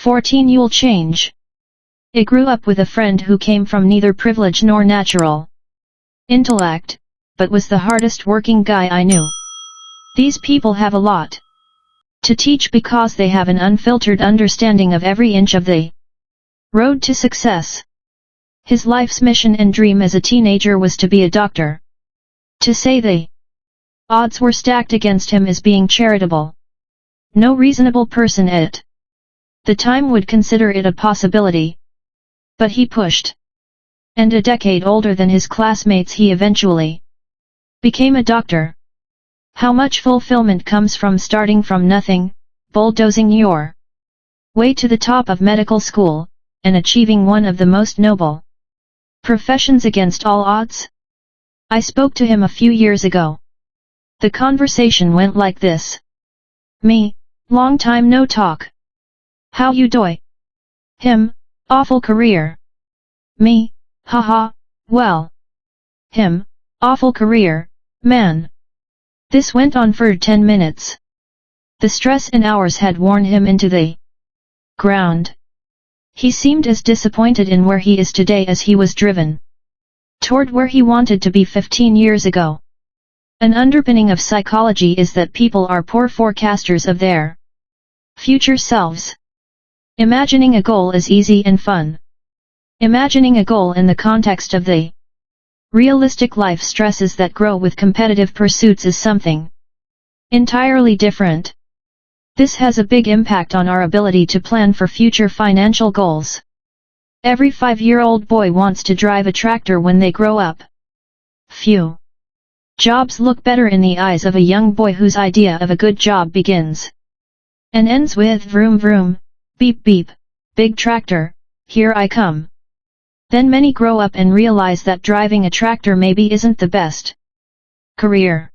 14 You'll change. I grew up with a friend who came from neither privilege nor natural intellect, but was the hardest working guy I knew. These people have a lot to teach because they have an unfiltered understanding of every inch of the road to success. His life's mission and dream as a teenager was to be a doctor. To say the odds were stacked against him is being charitable. No reasonable person at the time would consider it a possibility. But he pushed. And a decade older than his classmates, he eventually became a doctor. How much fulfillment comes from starting from nothing, bulldozing your way to the top of medical school, and achieving one of the most noble professions against all odds? I spoke to him a few years ago. The conversation went like this. Me, long time no talk. How you doy? Him, awful career. Me, haha, well. Him, awful career, man. This went on for 10 minutes. The stress and hours had worn him into the ground. He seemed as disappointed in where he is today as he was driven toward where he wanted to be 15 years ago. An underpinning of psychology is that people are poor forecasters of their future selves. Imagining a goal is easy and fun. Imagining a goal in the context of the realistic life stresses that grow with competitive pursuits is something entirely different. This has a big impact on our ability to plan for future financial goals. Every 5-year-old boy wants to drive a tractor when they grow up. Few jobs look better in the eyes of a young boy whose idea of a good job begins and ends with vroom vroom, beep beep, big tractor, here I come. Then many grow up and realize that driving a tractor maybe isn't the best career.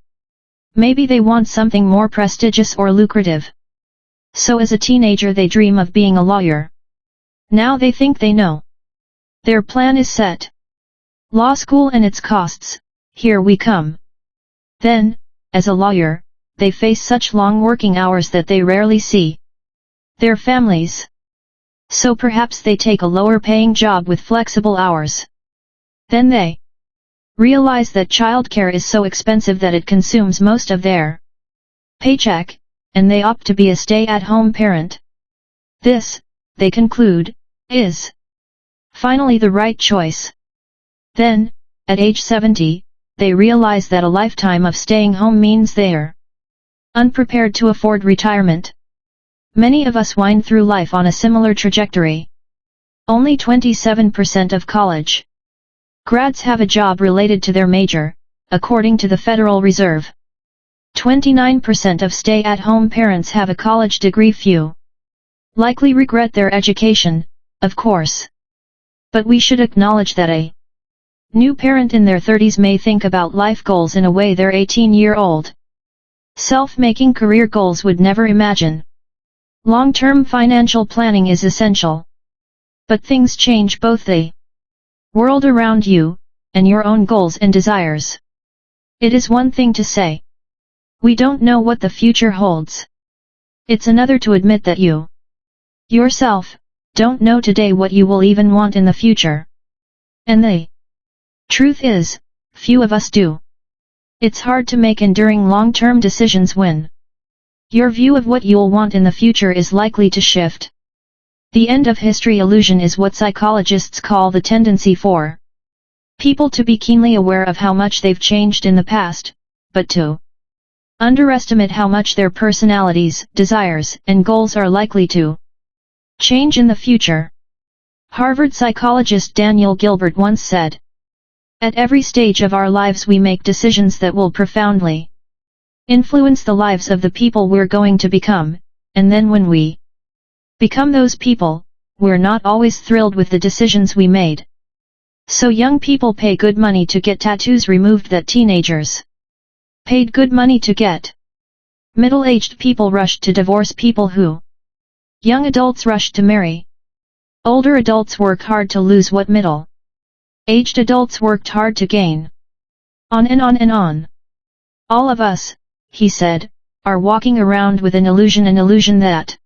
Maybe they want something more prestigious or lucrative. So as a teenager they dream of being a lawyer. Now they think they know. Their plan is set. Law school and its costs, here we come. Then, as a lawyer, they face such long working hours that they rarely see their families. So perhaps they take a lower paying job with flexible hours. Then they realize that childcare is so expensive that it consumes most of their paycheck, and they opt to be a stay-at-home parent. This, they conclude, is finally the right choice. Then, at age 70, they realize that a lifetime of staying home means they're unprepared to afford retirement. Many of us wind through life on a similar trajectory. Only 27% of college grads have a job related to their major, according to the Federal Reserve. 29% of stay-at-home parents have a college degree. Few likely regret their education, of course. But we should acknowledge that a new parent in their 30s may think about life goals in a way their 18-year-old self-making career goals would never imagine. Long-term financial planning is essential. But things change, both the world around you, and your own goals and desires. It is one thing to say, we don't know what the future holds. It's another to admit that you yourself don't know today what you will even want in the future. And the truth is, few of us do. It's hard to make enduring long-term decisions when your view of what you'll want in the future is likely to shift. The end of history illusion is what psychologists call the tendency for people to be keenly aware of how much they've changed in the past, but to underestimate how much their personalities, desires, and goals are likely to change in the future. Harvard psychologist Daniel Gilbert once said, "At every stage of our lives we make decisions that will profoundly influence the lives of the people we're going to become, and then when we become those people, we're not always thrilled with the decisions we made." So young people pay good money to get tattoos removed that teenagers paid good money to get. Middle-aged people rushed to divorce people who young adults rushed to marry. Older adults work hard to lose what middle-aged adults worked hard to gain. On and on and on. All of us, he said, are walking around with an illusion that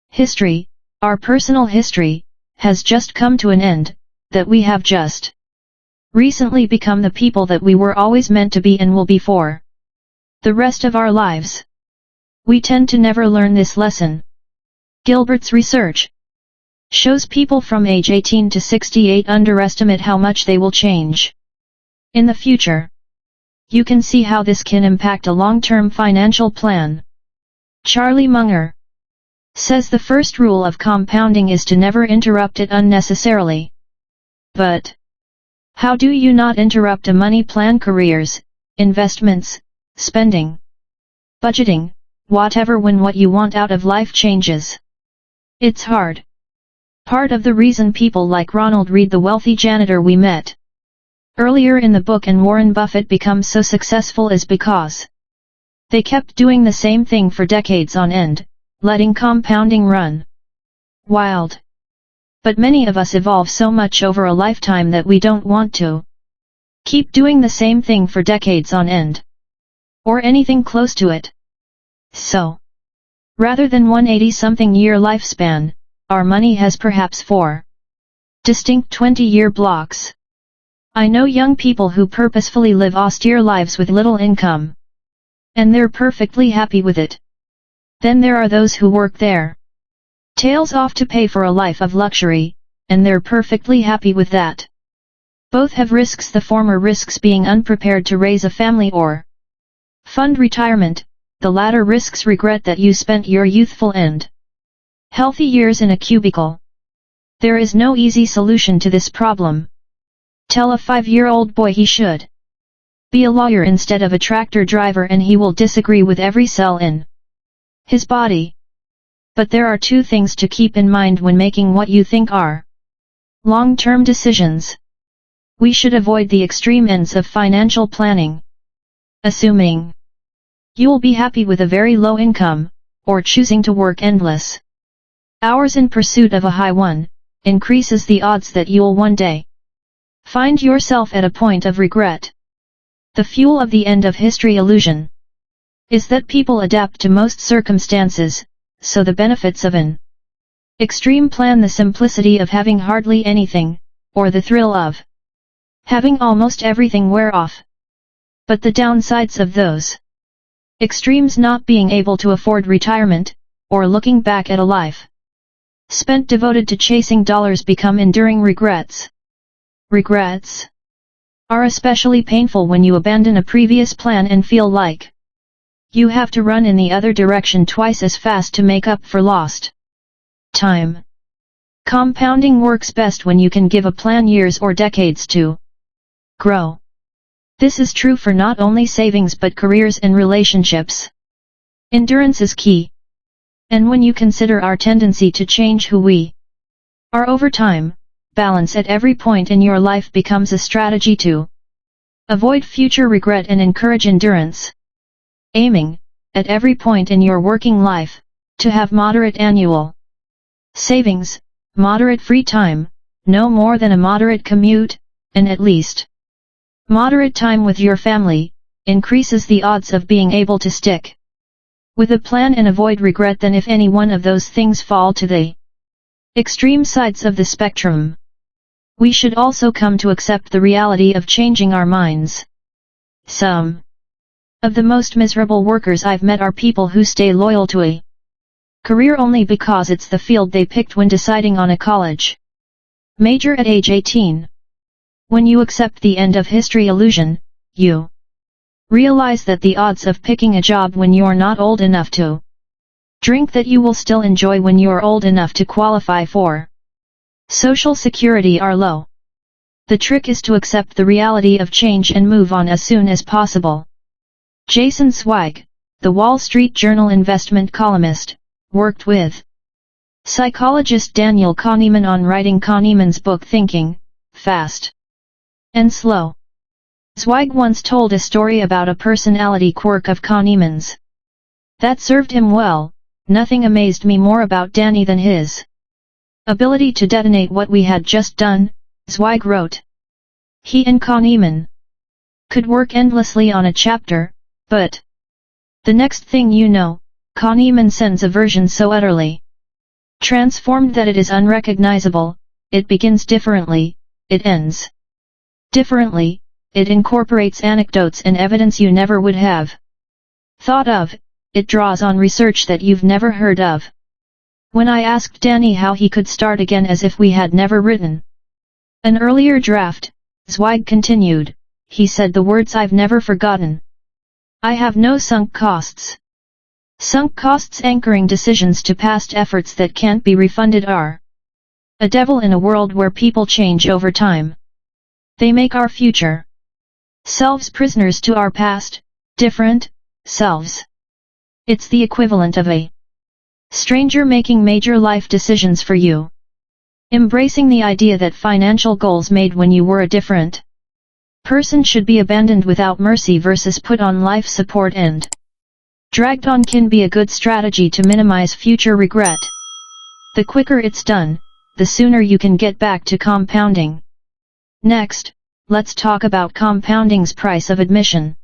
history, Our personal history has just come to an end, that we have just recently become the people that we were always meant to be and will be for the rest of our lives. We tend to never learn this lesson. Gilbert's research shows people from age 18 to 68 underestimate how much they will change in the future. You can see how this can impact a long-term financial plan. Charlie Munger says the first rule of compounding is to never interrupt it unnecessarily. But how do you not interrupt a money plan? Careers, investments, spending, budgeting, whatever, when what you want out of life changes? It's hard. Part of the reason people like Ronald Read, the wealthy janitor we met earlier in the book, and Warren Buffett become so successful is because they kept doing the same thing for decades on end, letting compounding run wild. But many of us evolve so much over a lifetime that we don't want to keep doing the same thing for decades on end, or anything close to it. So, rather than 180-something year lifespan, our money has perhaps 4 distinct 20-year blocks. I know young people who purposefully live austere lives with little income, and they're perfectly happy with it. Then there are those who work their tails off to pay for a life of luxury, and they're perfectly happy with that. Both have risks, the former risks being unprepared to raise a family or fund retirement, the latter risks regret that you spent your youthful and healthy years in a cubicle. There is no easy solution to this problem. Tell a 5-year-old boy he should be a lawyer instead of a tractor driver and he will disagree with every cell in his body. But there are 2 things to keep in mind when making what you think are long-term decisions. We should avoid the extreme ends of financial planning. Assuming you'll be happy with a very low income, or choosing to work endless hours in pursuit of a high one, increases the odds that you'll one day find yourself at a point of regret. The fuel of the end of history illusion is that people adapt to most circumstances, so the benefits of an extreme plan, the simplicity of having hardly anything, or the thrill of having almost everything, wear off. But the downsides of those extremes, not being able to afford retirement, or looking back at a life spent devoted to chasing dollars, become enduring regrets. Regrets are especially painful when you abandon a previous plan and feel like you have to run in the other direction twice as fast to make up for lost time. Compounding works best when you can give a plan years or decades to grow. This is true for not only savings but careers and relationships. Endurance is key. And when you consider our tendency to change who we are over time, balance at every point in your life becomes a strategy to avoid future regret and encourage endurance. Aiming, at every point in your working life, to have moderate annual savings, moderate free time, no more than a moderate commute, and at least moderate time with your family, increases the odds of being able to stick with a plan and avoid regret than if any one of those things fall to the extreme sides of the spectrum. We should also come to accept the reality of changing our minds. Some of the most miserable workers I've met are people who stay loyal to a career only because it's the field they picked when deciding on a college major at age 18. When you accept the end of history illusion, you realize that the odds of picking a job when you're not old enough to drink that you will still enjoy when you're old enough to qualify for Social Security are low. The trick is to accept the reality of change and move on as soon as possible. Jason Zweig, the Wall Street Journal investment columnist, worked with psychologist Daniel Kahneman on writing Kahneman's book Thinking, Fast and Slow. Zweig once told a story about a personality quirk of Kahneman's that served him well. Nothing amazed me more about Danny than his ability to detonate what we had just done, Zweig wrote. He and Kahneman could work endlessly on a chapter, but the next thing you know, Kahneman sends a version so utterly Transformed that it is unrecognizable, it begins differently, it ends differently, it incorporates anecdotes and evidence you never would have thought of, it draws on research that you've never heard of. When I asked Danny how he could start again as if we had never written an earlier draft, Zweig continued, he said the words I've never forgotten. I have no sunk costs. Sunk costs anchoring decisions to past efforts that can't be refunded are a devil in a world where people change over time. They make our future selves prisoners to our past, different selves. It's the equivalent of a stranger making major life decisions for you. Embracing the idea that financial goals made when you were a different person should be abandoned without mercy versus put on life support and dragged on can be a good strategy to minimize future regret. The quicker it's done, the sooner you can get back to compounding. Next, let's talk about compounding's price of admission.